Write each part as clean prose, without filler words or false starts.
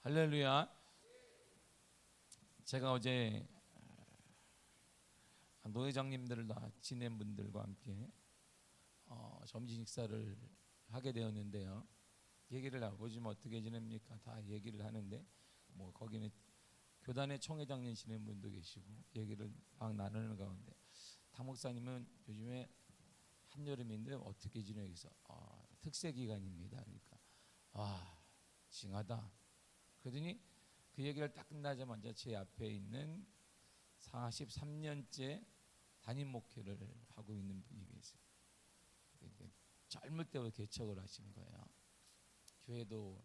할렐루야. 제가 어제 노회장님들을 다 지낸 분들과 함께 점심 식사를 하게 되었는데요. 얘기를 하고 요즘 어떻게 지냅니까? 다 얘기를 하는데 뭐 거기는 교단의 총회장님 지낸 분도 계시고 얘기를 막 나누는 가운데 당 목사님은 요즘에 한여름인데 어떻게 지내요? 그래서 특세 기간입니다. 그러니까 징하다. 그러더니 그 얘기를 딱 끝나자마자 제 앞에 있는 43년째 담임 목회를 하고 있는 분이 계세요. 젊을 때부터 개척을 하신 거예요. 교회도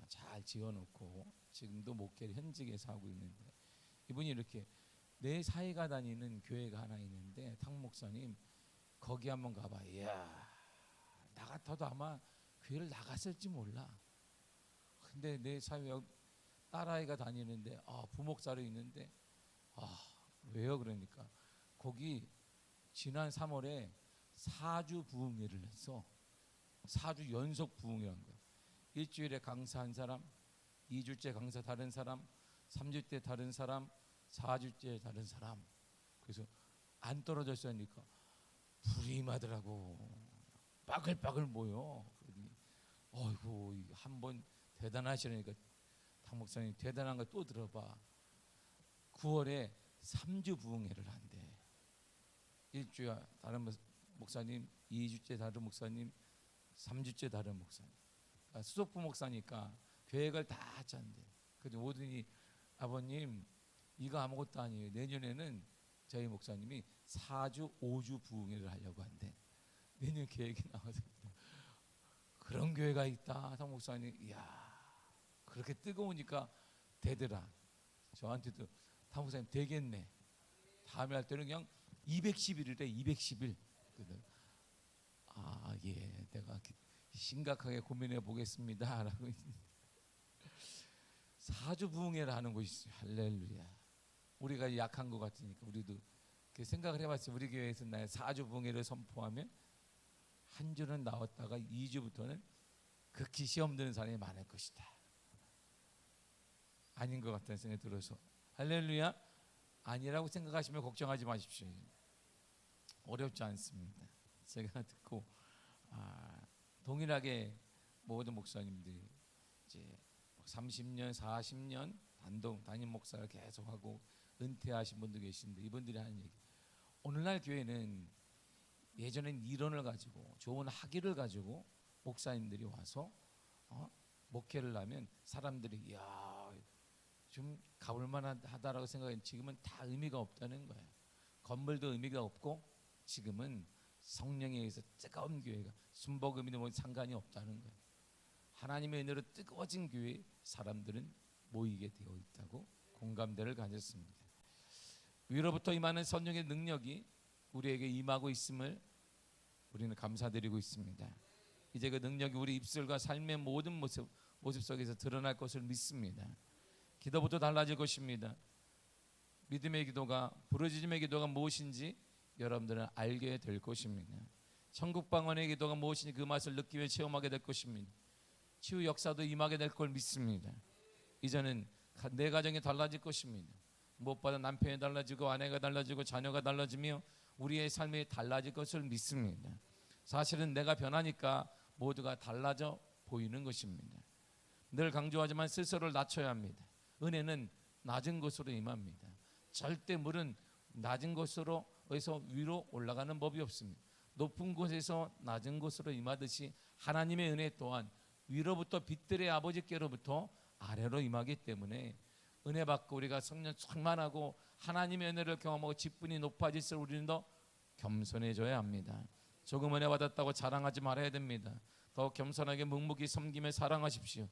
잘 지어놓고 지금도 목회를 현직에서 하고 있는데 이분이 이렇게 내 사이가 다니는 교회가 하나 있는데 탕 목사님 거기 한번 가봐. 이야, 나 같아도 아마 교회를 나갔을지 몰라. 근데 내 사이에 딸아이가 다니는데 부목사로 있는데 왜요? 그러니까 거기 지난 3월에 4주 부흥회를 했어. 4주 연속 부흥회한 거야. 일주일에 강사 한 사람, 2주째 강사 다른 사람, 3주째 다른 사람, 4주째 다른 사람. 그래서 안 떨어졌으니까 불이 임하더라고. 빠글빠글 모여. 어이구 한번 대단하시니까 당 목사님 대단한 거 또 들어봐. 9월에 3주 부흥회를 한대. 1주야 다른 목사님, 2주째 다른 목사님, 3주째 다른 목사님. 그러니까 수석부 목사니까 계획을 다 짠대. 그래서 오더니 아버님 이거 아무것도 아니에요. 내년에는 저희 목사님이 4주, 5주 부흥회를 하려고 한대. 내년 계획이 나와서 그런 교회가 있다. 당 목사님, 이야 그렇게 뜨거우니까 되더라. 저한테도 당 목사님 되겠네. 다음에 할 때는 그냥 210일이래. 210일. 예, 내가 심각하게 고민해 보겠습니다. 라고 4주 부흥회를 하는 곳이 있어요. 할렐루야. 우리가 약한 것 같으니까 우리도 생각을 해봤어요. 우리 교회에서 나의 4주 부흥회를 선포하면 한 주는 나왔다가 2주부터는 극히 시험 드는 사람이 많을 것이다. 아닌 것 같다는 생각이 들어서 할렐루야. 아니라고 생각하시면 걱정하지 마십시오. 어렵지 않습니다. 제가 듣고 동일하게 모든 목사님들이 이제 30년, 40년 담임 목사를 계속하고 은퇴하신 분도 계신데 이분들이 하는 얘기. 오늘날 교회는 예전엔 이론을 가지고 좋은 학위를 가지고 목사님들이 와서 목회를 하면 사람들이 이야 좀 가볼 만하다라고 생각했는데 지금은 다 의미가 없다는 거예요. 건물도 의미가 없고 지금은 성령에 의해서 뜨거운 교회가 순복 의미는 뭐 상관이 없다는 거예요. 하나님의 은혜로 뜨거워진 교회에 사람들은 모이게 되어 있다고 공감대를 가졌습니다. 위로부터 임하는 성령의 능력이 우리에게 임하고 있음을 우리는 감사드리고 있습니다. 이제 그 능력이 우리 입술과 삶의 모든 모습 속에서 드러날 것을 믿습니다. 기도부터 달라질 것입니다. 믿음의 기도가, 부르짖음의 기도가 무엇인지 여러분들은 알게 될 것입니다. 천국 방언의 기도가 무엇인지 그 맛을 느끼며 체험하게 될 것입니다. 치유 역사도 임하게 될 걸 믿습니다. 이제는 내 가정이 달라질 것입니다. 무엇보다 남편이 달라지고 아내가 달라지고 자녀가 달라지며 우리의 삶이 달라질 것을 믿습니다. 사실은 내가 변하니까 모두가 달라져 보이는 것입니다. 늘 강조하지만 스스로를 낮춰야 합니다. 은혜는 낮은 곳으로 임합니다. 절대 물은 낮은 곳으로 어디서 위로 올라가는 법이 없습니다. 높은 곳에서 낮은 곳으로 임하듯이 하나님의 은혜 또한 위로부터 빛들의 아버지께로부터 아래로 임하기 때문에 은혜 받고 우리가 성령 충만하고 하나님의 은혜를 경험하고 직분이 높아질수록 우리는 더 겸손해져야 합니다. 조금 은혜 받았다고 자랑하지 말아야 됩니다. 더 겸손하게 묵묵히 섬기며 사랑하십시오.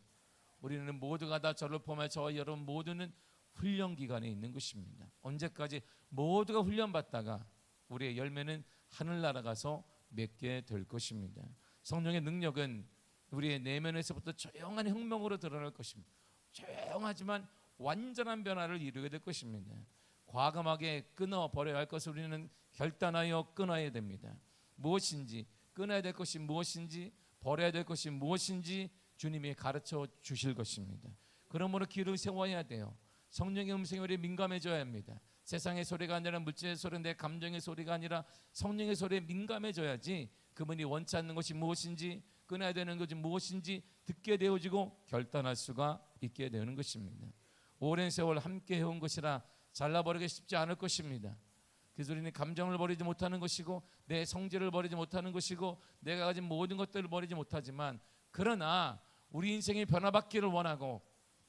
우리는 모두가 다 저를 포함해 저와 여러분 모두는 훈련 기간에 있는 것입니다. 언제까지 모두가 훈련받다가 우리의 열매는 하늘나라 가서 맺게 될 것입니다. 성령의 능력은 우리의 내면에서부터 조용한 혁명으로 드러날 것입니다. 조용하지만 완전한 변화를 이루게 될 것입니다. 과감하게 끊어버려야 할 것을 우리는 결단하여 끊어야 됩니다. 무엇인지 끊어야 될 것이 무엇인지 버려야 될 것이 무엇인지 주님이 가르쳐 주실 것입니다. 그러므로 귀를 세워야 돼요. 성령의 음성에 우리 민감해져야 합니다. 세상의 소리가 아니라 물질의 소리, 내 감정의 소리가 아니라 성령의 소리에 민감해져야지 그분이 원치 않는 것이 무엇인지, 끊어야 되는 것이 무엇인지 듣게 되어지고 결단할 수가 있게 되는 것입니다. 오랜 세월 함께 해온 것이라 잘라버리기 쉽지 않을 것입니다. 그래서 우리는 감정을 버리지 못하는 것이고 내 성질을 버리지 못하는 것이고 내가 가진 모든 것들을 버리지 못하지만, 그러나 우리 인생이 변화받기를 원하고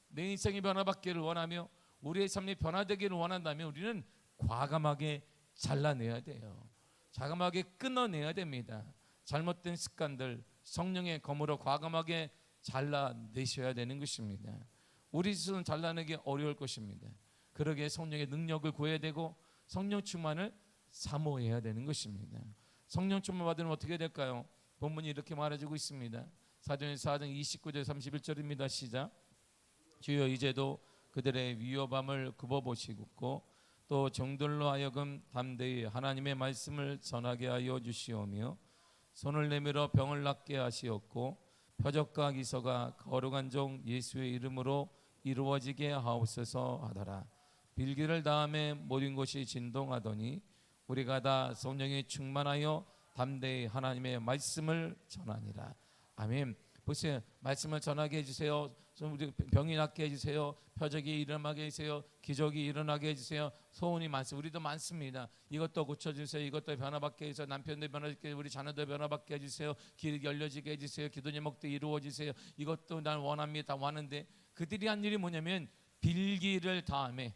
내 인생이 변화받기를 원하며 우리의 삶이 변화되기를 원한다면 우리는 과감하게 잘라내야 돼요. 과감하게 끊어내야 됩니다. 잘못된 습관들 성령의 검으로 과감하게 잘라내셔야 되는 것입니다. 우리 스스로는 잘라내기 어려울 것입니다. 그러기에 성령의 능력을 구해야 되고 성령 충만을 사모해야 되는 것입니다. 성령 충만 받으면 어떻게 될까요? 본문이 이렇게 말해주고 있습니다. 사도행전 4장 29절 31절입니다. 시작. 주여 이제도 그들의 위협함을 굽어보시고 또 종들로 하여금 담대히 하나님의 말씀을 전하게 하여 주시오며 손을 내밀어 병을 낫게 하시었고 표적과 기서가 거룩한 종 예수의 이름으로 이루어지게 하옵소서 하더라. 빌기를 다음에 모든 것이 진동하더니 우리가 다 성령에 충만하여 담대히 하나님의 말씀을 전하니라. 아멘. 보세요. 말씀을 전하게 해주세요. 우리 병이 낫게 해주세요. 표적이 일어나게 해주세요. 기적이 일어나게 해주세요. 소원이 많습니다. 우리도 많습니다. 이것도 고쳐주세요. 이것도 변화받게 해주세요. 남편도 변화받게 해주세요. 우리 자녀도 변화받게 해주세요. 길이 열려지게 해주세요. 기도 제목도 이루어지세요. 이것도 난 원합니다. 원하는데 그들이 한 일이 뭐냐면 빌기를 다음에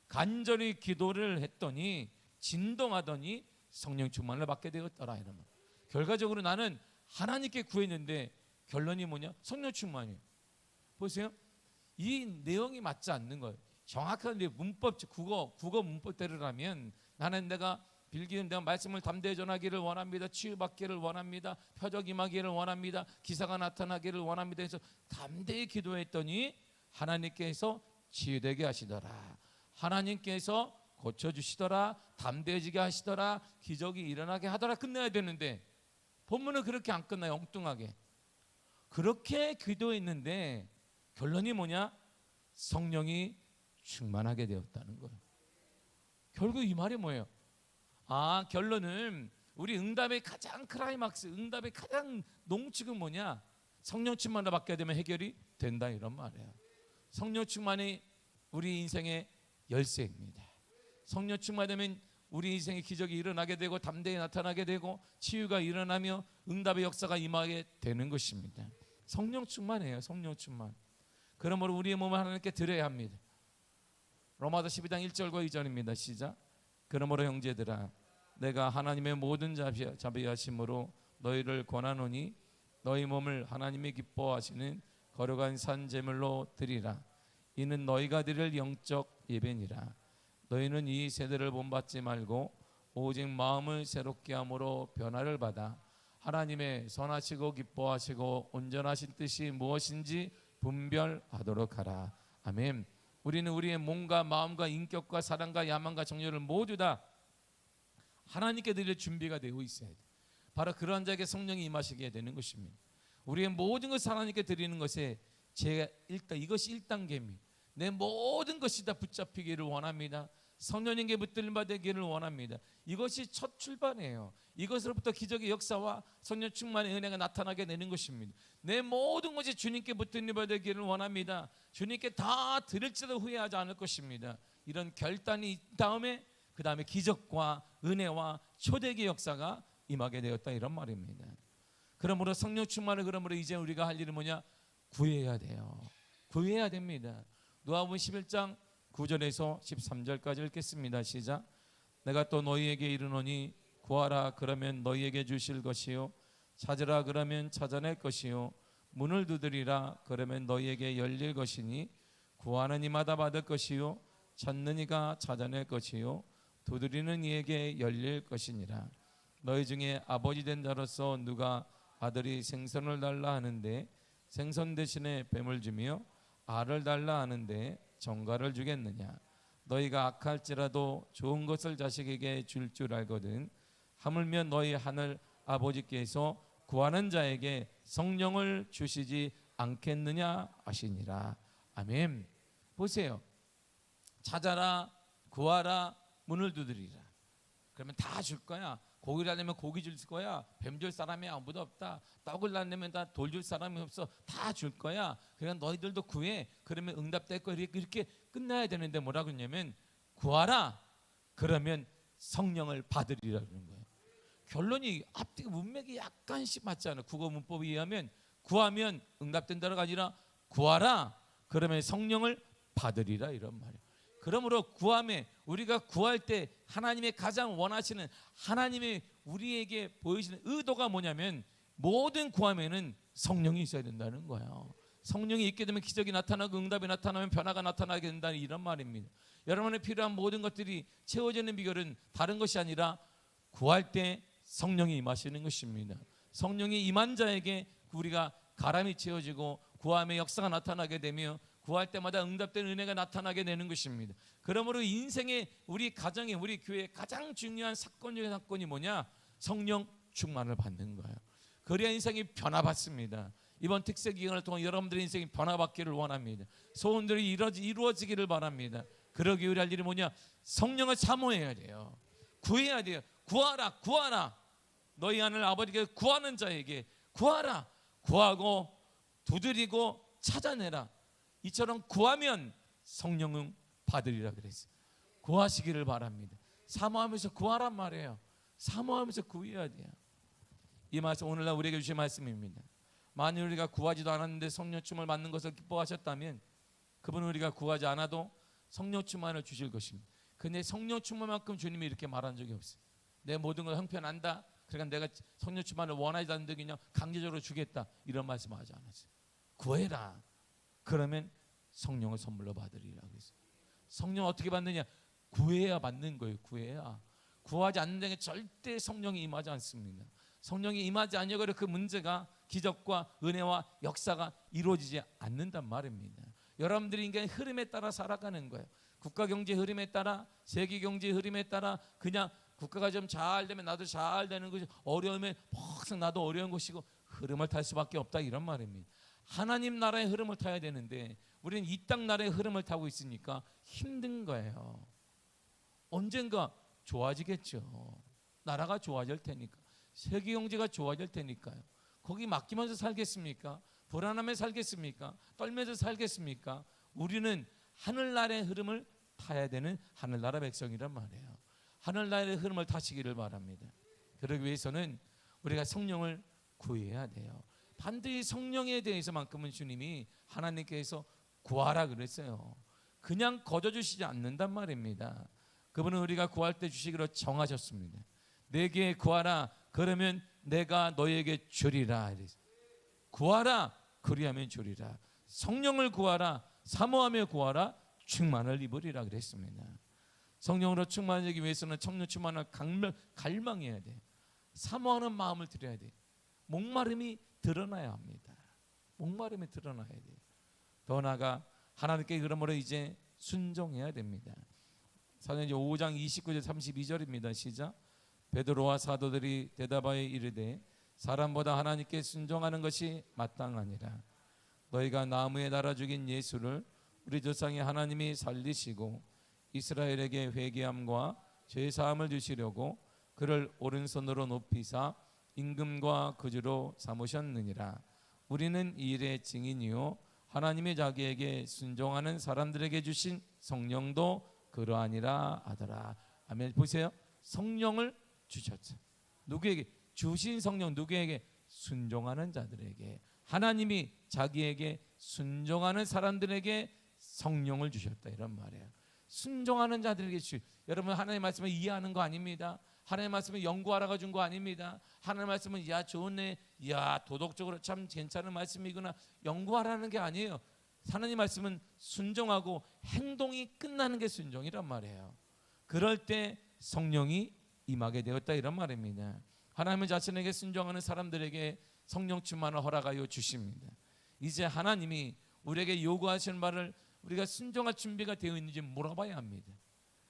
간절히 기도를 했더니 진동하더니 성령 충만을 받게 되었더라. 이러면 결과적으로 나는 하나님께 구했는데 결론이 뭐냐? 성령 충만이에요. 보세요. 이 내용이 맞지 않는 거예요. 정확한 문법, 국어 문법대로라면 나는 내가 빌기는 내가 말씀을 담대히 전하기를 원합니다. 치유받기를 원합니다. 표적 임하기를 원합니다. 기사가 나타나기를 원합니다. 해서 담대히 기도했더니 하나님께서 치유되게 하시더라. 하나님께서 고쳐주시더라. 담대해지게 하시더라. 기적이 일어나게 하더라. 끝내야 되는데 본문은 그렇게 안 끝나요. 엉뚱하게. 그렇게 기도했는데 결론이 뭐냐? 성령이 충만하게 되었다는 거예요. 결국 이 말이 뭐예요? 결론은 우리 응답의 가장 클라이막스, 응답의 가장 농축은 뭐냐? 성령 충만을 받게 되면 해결이 된다, 이런 말이에요. 성령 충만이 우리 인생의 열쇠입니다. 성령 충만되면 우리 인생의 기적이 일어나게 되고 담대히 나타나게 되고 치유가 일어나며 응답의 역사가 임하게 되는 것입니다. 성령 충만이에요. 성령 충만. 그러므로 우리의 몸을 하나님께 드려야 합니다. 로마서 12장 1절과 2절입니다. 시작. 그러므로 형제들아 내가 하나님의 모든 자비하심으로 너희를 권하노니 너희 몸을 하나님이 기뻐하시는 거룩한 산 제물로 드리라. 이는 너희가 드릴 영적 예배니라. 너희는 이 세대를 본받지 말고 오직 마음을 새롭게 함으로 변화를 받아 하나님의 선하시고 기뻐하시고 온전하신 뜻이 무엇인지 분별하도록 하라. 아멘. 우리는 우리의 몸과 마음과 인격과 사랑과 야망과 정욕을 모두 다 하나님께 드릴 준비가 되어 있어야 돼. 바로 그러한 자에게 성령이 임하시게 되는 것입니다. 우리의 모든 것을 하나님께 드리는 것에 이것이 1단계입니다. 내 모든 것이 다 붙잡히기를 원합니다. 성령님께 붙들림 받기를 원합니다. 이것이 첫 출발이에요. 이것으로부터 기적의 역사와 성령 충만의 은혜가 나타나게 되는 것입니다. 내 모든 것이 주님께 붙들림 받기를 원합니다. 주님께 다 드릴지도 후회하지 않을 것입니다. 이런 결단이 다음에 그 다음에 기적과 은혜와 초대기의 역사가 임하게 되었다, 이런 말입니다. 그러므로 성령 충만을 그러므로 이제 우리가 할 일은 뭐냐? 구해야 돼요. 구해야 됩니다. 누가복음 11장 9절에서 13절까지 읽겠습니다. 시작. 내가 또 너희에게 이르노니 구하라 그러면 너희에게 주실 것이요 찾으라 그러면 찾아낼 것이요 문을 두드리라 그러면 너희에게 열릴 것이니 구하는 이마다 받을 것이요 찾는 이가 찾아낼 것이요 두드리는 이에게 열릴 것이니라. 너희 중에 아버지 된 자로서 누가 아들이 생선을 달라 하는데 생선 대신에 뱀을 주며 알을 달라 하는데 정갈을 주겠느냐. 너희가 악할지라도 좋은 것을 자식에게 줄 줄 알거든 하물며 너희 하늘 아버지께서 구하는 자에게 성령을 주시지 않겠느냐 하시니라. 아멘. 보세요. 찾아라, 구하라, 문을 두드리라. 그러면 다 줄 거야. 고기를 하려면 고기 줄 거야. 뱀 줄 사람이 아무도 없다. 떡을 낳으면 다 돌 줄 사람이 없어. 다 줄 거야. 그러니까 너희들도 구해. 그러면 응답될 거야. 이렇게 끝나야 되는데 뭐라 그러냐면 구하라. 그러면 성령을 받으리라 그러는 거예요. 결론이 앞뒤가 문맥이 약간씩 맞지 않아. 국어 문법에 의하면 구하면 응답된다가 아니라 구하라. 그러면 성령을 받으리라 이런 말이에요. 그러므로 구함에 우리가 구할 때 하나님의 가장 원하시는 하나님의 우리에게 보이시는 의도가 뭐냐면 모든 구함에는 성령이 있어야 된다는 거예요. 성령이 있게 되면 기적이 나타나고 응답이 나타나면 변화가 나타나게 된다는 이런 말입니다. 여러분의 필요한 모든 것들이 채워지는 비결은 다른 것이 아니라 구할 때 성령이 임하시는 것입니다. 성령이 임한 자에게 우리가 가람이 채워지고 구함의 역사가 나타나게 되며 구할 때마다 응답되는 은혜가 나타나게 되는 것입니다. 그러므로 인생의 우리 가정의 우리 교회의 가장 중요한 사건 중의 사건이 뭐냐? 성령 충만을 받는 거예요. 그래야 인생이 변화받습니다. 이번 특세 기간을 통해 여러분들의 인생이 변화받기를 원합니다. 소원들이 이루어지기를 바랍니다. 그러기 위해 할 일이 뭐냐? 성령을 사모해야 돼요. 구해야 돼요. 구하라, 구하라. 너희 하늘 아버지께 구하는 자에게 구하라. 구하고 두드리고 찾아내라. 이처럼 구하면 성령은 받으리라 그랬어요. 구하시기를 바랍니다. 사모하면서 구하란 말이에요. 사모하면서 구해야 돼요. 이 말씀 오늘날 우리에게 주신 말씀입니다. 만일 우리가 구하지도 않았는데 성령 충만을 받는 것을 기뻐하셨다면 그분은 우리가 구하지 않아도 성령 충만을 주실 것입니다. 근데 성령 충만만큼 주님이 이렇게 말한 적이 없어요. 내 모든 걸 형편한다. 그러니까 내가 성령 충만을 원하지 않는데 그냥 강제적으로 주겠다. 이런 말씀하지 않았어요. 구해라. 그러면 성령을 선물로 받으리라 그랬어요. 성령 어떻게 받느냐? 구해야 받는 거예요. 구해야. 구하지 않는 데에 절대 성령이 임하지 않습니다. 성령이 임하지 않으면 그 문제가 기적과 은혜와 역사가 이루어지지 않는단 말입니다. 여러분들이 인간의 흐름에 따라 살아가는 거예요. 국가 경제 흐름에 따라, 세계 경제 흐름에 따라 그냥 국가가 좀 잘 되면 나도 잘 되는 것이, 어려우면 항상 나도 어려운 것이고 흐름을 탈 수밖에 없다 이런 말입니다. 하나님 나라의 흐름을 타야 되는데 우리는 이 땅 나라의 흐름을 타고 있으니까 힘든 거예요. 언젠가 좋아지겠죠. 나라가 좋아질 테니까, 세계 경제가 좋아질 테니까요. 거기 맡기면서 살겠습니까? 불안하며 살겠습니까? 떨면서 살겠습니까? 우리는 하늘나라의 흐름을 타야 되는 하늘나라 백성이란 말이에요. 하늘나라의 흐름을 타시기를 바랍니다. 그러기 위해서는 우리가 성령을 구해야 돼요. 반드시 성령에 대해서만큼은 주님이 하나님께서 구하라 그랬어요. 그냥 거저 주시지 않는단 말입니다. 그분은 우리가 구할 때 주시기로 정하셨습니다. 내게 구하라. 그러면 내가 너에게 주리라. 구하라. 그리하면 주리라. 성령을 구하라. 사모하며 구하라. 충만을 입으리라 그랬습니다. 성령으로 충만하기 위해서는 성령 충만을 갈망해야 돼요. 사모하는 마음을 드려야 돼요. 목마름이 드러나야 합니다. 목마름이 드러나야 돼요. 더 나아가 하나님께 그러므로 이제 순종해야 됩니다. 사도행전 5장 29절 32절입니다. 시작. 베드로와 사도들이 대답하여 이르되 사람보다 하나님께 순종하는 것이 마땅하니라. 너희가 나무에 달아 죽인 예수를 우리 조상의 하나님이 살리시고 이스라엘에게 회개함과 죄 사함을 주시려고 그를 오른손으로 높이사 임금과 거주로 삼으셨느니라. 우리는 이 일의 증인이요 하나님이 자기에게 순종하는 사람들에게 주신 성령도 그러하니라 하더라. 아멘. 보세요. 성령을 주셨죠. 누구에게? 주신 성령 누구에게? 순종하는 자들에게. 하나님이 자기에게 순종하는 사람들에게 성령을 주셨다 이런 말이에요. 순종하는 자들에게 여러분 하나님의 말씀을 이해하는 거 아닙니다. 하나님의 말씀을 연구하라고 준 거 아닙니다. 하나님의 말씀은 야 좋네, 야 도덕적으로 참 괜찮은 말씀이구나 연구하라는 게 아니에요. 하나님의 말씀은 순종하고 행동이 끝나는 게 순종이란 말이에요. 그럴 때 성령이 임하게 되었다 이런 말입니다. 하나님은 자신에게 순종하는 사람들에게 성령 충만을 허락하여 주십니다. 이제 하나님이 우리에게 요구하시는 말을 우리가 순종할 준비가 되어 있는지 물어봐야 합니다.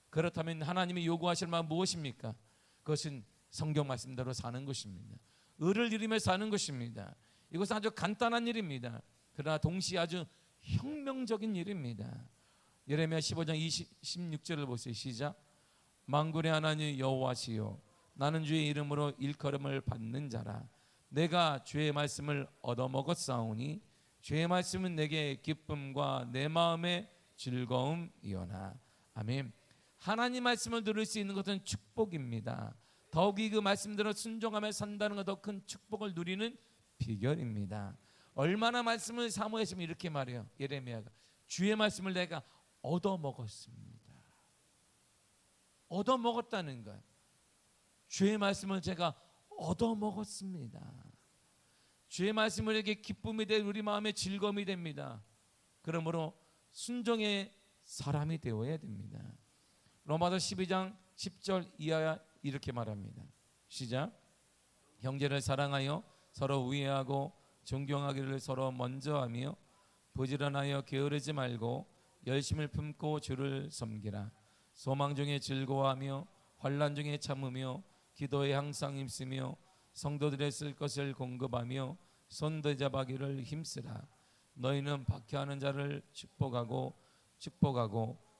그렇다면 하나님이 요구하실 말은 무엇입니까? 그것은 성경 말씀대로 사는 것입니다. 의를 이루며 사는 것입니다. 이것은 아주 간단한 일입니다. 그러나 동시에 아주 혁명적인 일입니다. 예레미야 15장 16절을 보세요. 시작. 만군의 하나님 여호와시요 나는 주의 이름으로 일컬음을 받는 자라. 내가 주의 말씀을 얻어먹었사오니 주의 말씀은 내게 기쁨과 내 마음의 즐거움이오나. 아멘. 하나님 말씀을 들을 수 있는 것은 축복입니다. 더욱이 그 말씀대로 순종하며 산다는 것 더 큰 축복을 누리는 비결입니다. 얼마나 말씀을 사모했으면 이렇게 말해요. 예레미야가 주의 말씀을 내가 얻어먹었습니다. 얻어먹었다는 거예요. 주의 말씀을 제가 얻어먹었습니다. 주의 말씀을 이렇게 기쁨이 되 우리 마음의 즐거움이 됩니다. 그러므로 순종의 사람이 되어야 됩니다. 로마서 12장 10절 이하야 이렇게 말합니다. 시작. 형제를 사랑하여 서로 우애하고 존경하기를 서로 먼저 하며 부지런하여 게으르지 말고 열심을 품고 주를 섬기라. 소망 중에 즐거워하며 환난 중에 참으며 기도에 항상 힘쓰며 성도들의 쓸 것을 공급하며 손대잡아기를 힘쓰라. 너희는 박해하는 자를 축복하고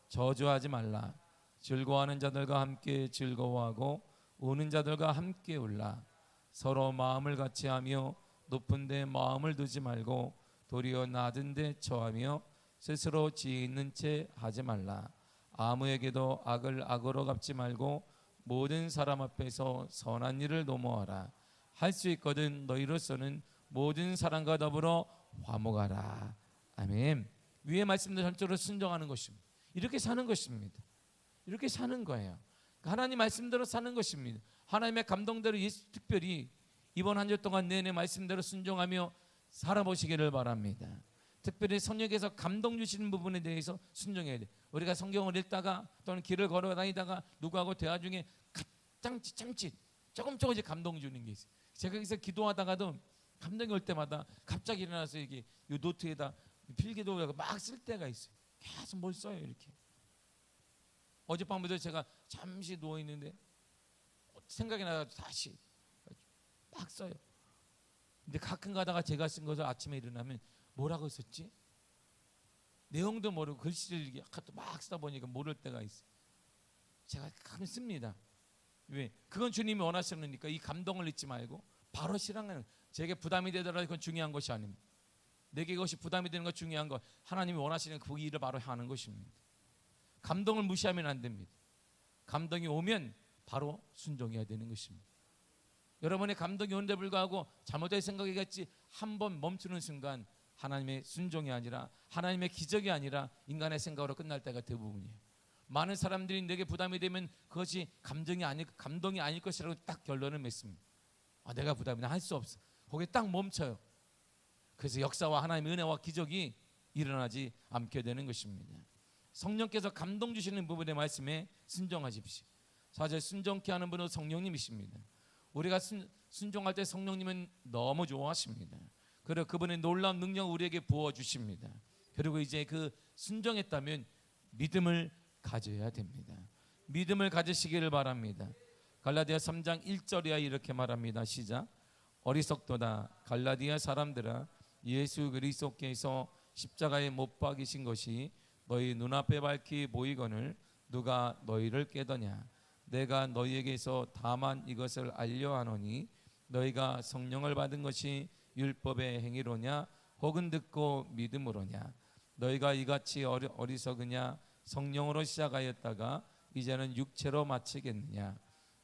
저주하지 말라. 즐거워하는 자들과 함께 즐거워하고 우는 자들과 함께 울라. 서로 마음을 같이하며 높은 데 마음을 두지 말고 도리어 낮은 데 처하며 스스로 지혜 있는 채 하지 말라. 아무에게도 악을 악으로 갚지 말고 모든 사람 앞에서 선한 일을 도모하라. 할 수 있거든 너희로서는 모든 사람과 더불어 화목하라. 아멘. 위의 말씀들 전적으로 순종하는 것입니다. 이렇게 사는 것입니다. 이렇게 사는 거예요. 하나님 말씀대로 사는 것입니다. 하나님의 감동대로 특별히 이번 한 주 동안 내내 말씀대로 순종하며 살아보시기를 바랍니다. 특별히 성령께서 감동 주시는 부분에 대해서 순종해야 돼. 우리가 성경을 읽다가 또는 길을 걸어 다니다가 누구하고 대화 중에 잠시 조금씩 감동 주는 게 있어요. 제가 여기서 기도하다가도 감동이 올 때마다 갑자기 일어나서 이게 이 노트에다 필기도하고 막 쓸 때가 있어요. 계속 뭘 써요 이렇게. 어젯밤에도 제가 잠시 누워 있는데 생각이 나서 다시 막 써요. 근데 가끔 가다가 제가 쓴 것을 아침에 일어나면 뭐라고 썼지? 내용도 모르고 글씨를 이렇게 막 쓰다 보니까 모를 때가 있어요. 제가 가끔 씁니다. 왜? 그건 주님이 원하시니까 이 감동을 잊지 말고 바로 실행하는. 제게 부담이 되더라도 그건 중요한 것이 아닙니다. 내게 이것이 부담이 되는 것 중요한 것, 하나님이 원하시는 그 일을 바로 하는 것입니다. 감동을 무시하면 안 됩니다. 감동이 오면 바로 순종해야 되는 것입니다. 여러분의 감동이 오는데 불구하고 잘못된 생각이겠지 한번 멈추는 순간 하나님의 순종이 아니라 하나님의 기적이 아니라 인간의 생각으로 끝날 때가 대부분이에요. 많은 사람들이 내게 부담이 되면 그것이 감동이 아닐 것이라고 딱 결론을 맺습니다. 내가 부담이 나 할 수 없어. 거기에 딱 멈춰요. 그래서 역사와 하나님의 은혜와 기적이 일어나지 않게 되는 것입니다. 성령께서 감동 주시는 부분의 말씀에 순종하십시오. 사실 순종케 하는 분은 성령님이십니다. 우리가 순종할 때 성령님은 너무 좋아하십니다. 그리고 그분의 놀라운 능력을 우리에게 부어주십니다. 그리고 이제 그 순종했다면 믿음을 가져야 됩니다. 믿음을 가지시기를 바랍니다. 갈라디아 3장 1절이야 이렇게 말합니다. 시작. 어리석도다 갈라디아 사람들아 예수 그리스도께서 십자가에 못 박이신 것이 너희 눈앞에 밝히 보이거늘 누가 너희를 깨더냐. 내가 너희에게서 다만 이것을 알려하노니 너희가 성령을 받은 것이 율법의 행위로냐 혹은 듣고 믿음으로냐. 너희가 이같이 어리석으냐. 성령으로 시작하였다가 이제는 육체로 마치겠느냐.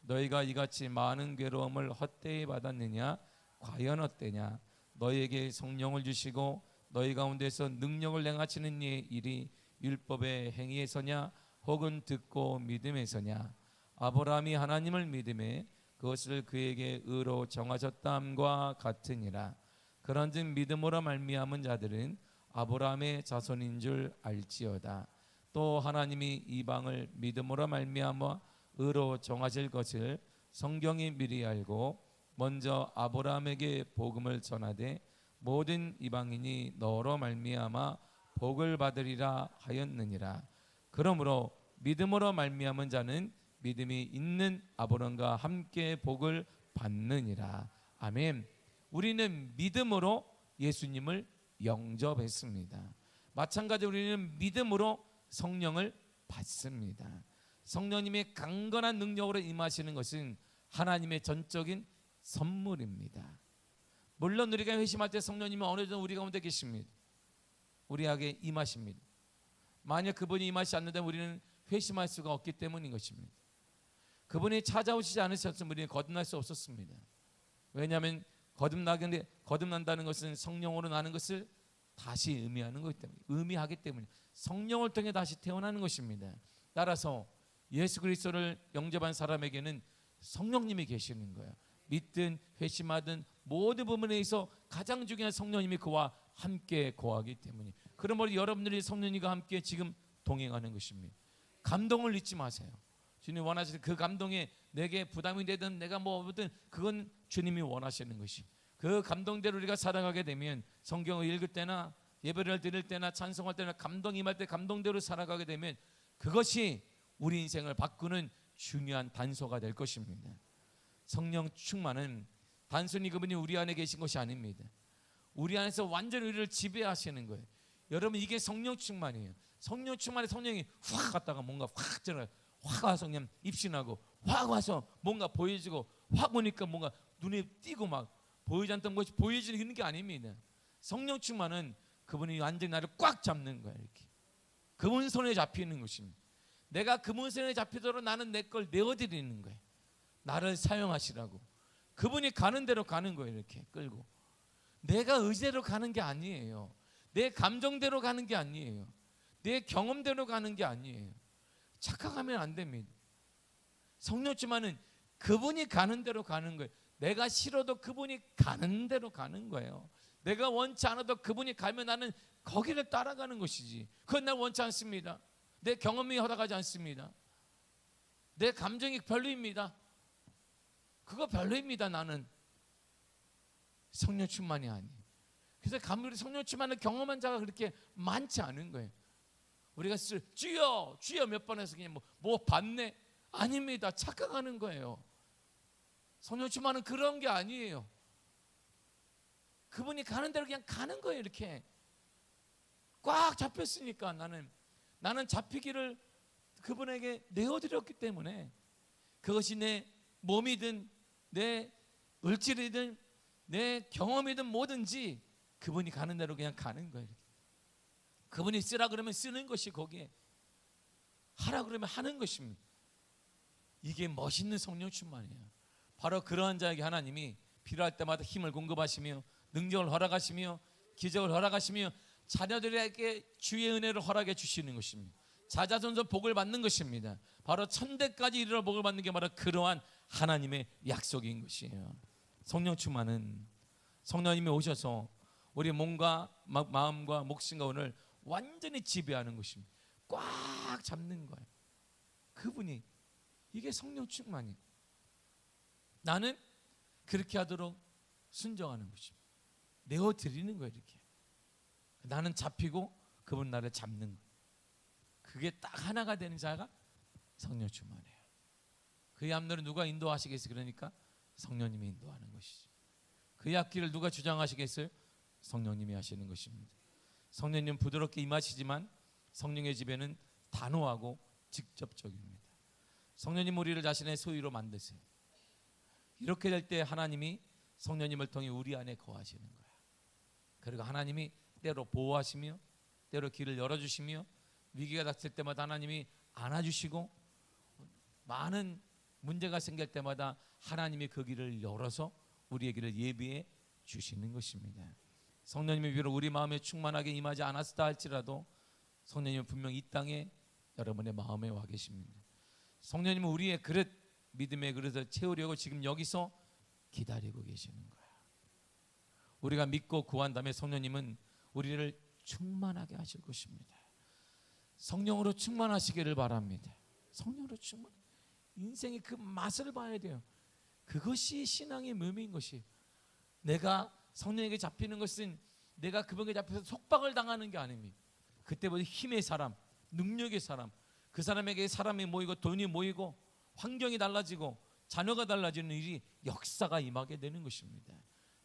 너희가 이같이 많은 괴로움을 헛되이 받았느냐. 과연 어때냐. 너희에게 성령을 주시고 너희 가운데서 능력을 행하시는 이의 일이 율법의 행위에서냐 혹은 듣고 믿음에서냐. 아브라함이 하나님을 믿음에 그것을 그에게 의로 정하셨다함과 같으니라. 그런즉 믿음으로 말미암은 자들은 아브라함의 자손인 줄 알지어다. 또 하나님이 이방을 믿음으로 말미암아 의로 정하실 것을 성경이 미리 알고 먼저 아브라함에게 복음을 전하되 모든 이방인이 너로 말미암아 복을 받으리라 하였느니라. 그러므로 믿음으로 말미암은 자는 믿음이 있는 아브라함과 함께 복을 받느니라. 아멘. 우리는 믿음으로 예수님을 영접했습니다. 마찬가지로 우리는 믿음으로 성령을 받습니다. 성령님의 강건한 능력으로 임하시는 것은 하나님의 전적인 선물입니다. 물론 우리가 회심할 때 성령님은 어느 정도 우리 가운데 계십니다. 우리에게 임하십니다. 만약 그분이 임하시지 않는다면 우리는 회심할 수가 없기 때문인 것입니다. 그분이 찾아오시지 않으셨으면 우리는 거듭날 수 없었습니다. 왜냐하면 거듭난다는 것은 성령으로 나는 것을 다시 의미하는 것이기 때문에, 의미하기 때문에 성령을 통해 다시 태어나는 것입니다. 따라서 예수 그리스도를 영접한 사람에게는 성령님이 계시는 거예요. 믿든 회심하든 모든 부분에 있어 가장 중요한 성령님이 그와 함께 거하기 때문에, 그러므로 여러분들이 성령님과 함께 지금 동행하는 것입니다. 감동을 잊지 마세요. 주님 원하시는 그 감동에 내게 부담이 되든 내가 뭐든 그건 주님이 원하시는 것이, 그 감동대로 우리가 살아가게 되면 성경을 읽을 때나 예배를 드릴 때나 찬송할 때나 감동 임할 때 감동대로 살아가게 되면 그것이 우리 인생을 바꾸는 중요한 단서가 될 것입니다. 성령 충만은 단순히 그분이 우리 안에 계신 것이 아닙니다. 우리 안에서 완전히 우리를 지배하시는 거예요. 여러분, 이게 성령 충만이에요. 성령 충만에 성령이 확 갔다가 뭔가 확 들어요. 확 와서 그냥 입신하고, 확 와서 뭔가 보여지고, 확 오니까 뭔가 눈에 띄고 막 보이지 않던 것이 보여지는 게 아닙니다. 성령 충만은 그분이 완전히 나를 꽉 잡는 거예요. 이렇게 그분 손에 잡히는 것입니다. 내가 그분 손에 잡히도록 나는 내 걸 내어드리는 거예요. 나를 사용하시라고. 그분이 가는 대로 가는 거예요. 이렇게 끌고. 내가 의지대로 가는 게 아니에요. 내 감정대로 가는 게 아니에요. 내 경험대로 가는 게 아니에요. 착각하면 안 됩니다. 성령 충만은 그분이 가는 대로 가는 거예요. 내가 싫어도 그분이 가는 대로 가는 거예요. 내가 원치 않아도 그분이 가면 나는 거기를 따라가는 것이지. 그건 난 원치 않습니다. 내 경험이 허락하지 않습니다. 내 감정이 별로입니다. 그거 별로입니다. 나는 성령 충만이 아니에요. 그래서 감리 성령 충만을 경험한 자가 그렇게 많지 않은 거예요. 우리가 주여 주여 몇 번 해서 그냥 뭐 받네? 아닙니다. 착각하는 거예요. 성령 충만은 그런 게 아니에요. 그분이 가는 대로 그냥 가는 거예요. 이렇게 꽉 잡혔으니까 나는 잡히기를 그분에게 내어드렸기 때문에, 그것이 내 몸이든 내 을질이든 내 경험이든 뭐든지 그분이 가는 대로 그냥 가는 거예요. 이렇게. 그분이 쓰라 그러면 쓰는 것이, 거기에 하라 그러면 하는 것입니다. 이게 멋있는 성령 충만이에요. 바로 그러한 자에게 하나님이 필요할 때마다 힘을 공급하시며 능력을 허락하시며 기적을 허락하시며 자녀들에게 주의 은혜를 허락해 주시는 것입니다. 자자손손 복을 받는 것입니다. 바로 천대까지 이르러 복을 받는 게 바로 그러한 하나님의 약속인 것이에요. 성령 충만은 성령님이 오셔서 우리 몸과 마음과 목숨과 오늘 완전히 지배하는 것입니다. 꽉 잡는 거예요. 그분이, 이게 성령 충만이에요. 나는 그렇게 하도록 순종하는 것입니다. 내어드리는 거예요. 이렇게 나는 잡히고 그분 나를 잡는 거예요. 그게 딱 하나가 되는 자가 성령 충만이에요. 그의 앞날을 누가 인도하시겠어요? 그러니까 성령님이 인도하는 것이죠. 그의 앞길을 누가 주장하시겠어요? 성령님이 하시는 것입니다. 성령님 부드럽게 임하시지만 성령의 지배는 단호하고 직접적입니다. 성령님 우리를 자신의 소유로 만드세요. 이렇게 될 때 하나님이 성령님을 통해 우리 안에 거하시는 거야. 그리고 하나님이 때로 보호하시며 때로 길을 열어주시며 위기가 닥칠 때마다 하나님이 안아주시고 많은 문제가 생길 때마다 하나님이 그 길을 열어서 우리의 길을 예비해 주시는 것입니다. 성령님이 비록 우리 마음에 충만하게 임하지 않았다 할지라도 성령님은 분명히 이 땅에 여러분의 마음에 와 계십니다. 성령님은 우리의 그릇, 믿음의 그릇을 채우려고 지금 여기서 기다리고 계시는 거야. 우리가 믿고 구한 다음에 성령님은 우리를 충만하게 하실 것입니다. 성령으로 충만하시기를 바랍니다. 성령으로 충만. 인생의 그 맛을 봐야 돼요. 그것이 신앙의 묘미인 것이. 내가 성령에게 잡히는 것은 내가 그분에게 잡혀서 속박을 당하는 게 아닙니다. 그때부터 힘의 사람, 능력의 사람, 그 사람에게 사람이 모이고 돈이 모이고 환경이 달라지고 자녀가 달라지는 일이 역사가 임하게 되는 것입니다.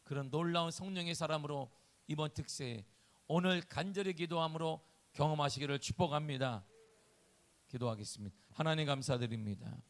그런 놀라운 성령의 사람으로 이번 특세에 오늘 간절히 기도함으로 경험하시기를 축복합니다. 기도하겠습니다. 하나님 감사드립니다.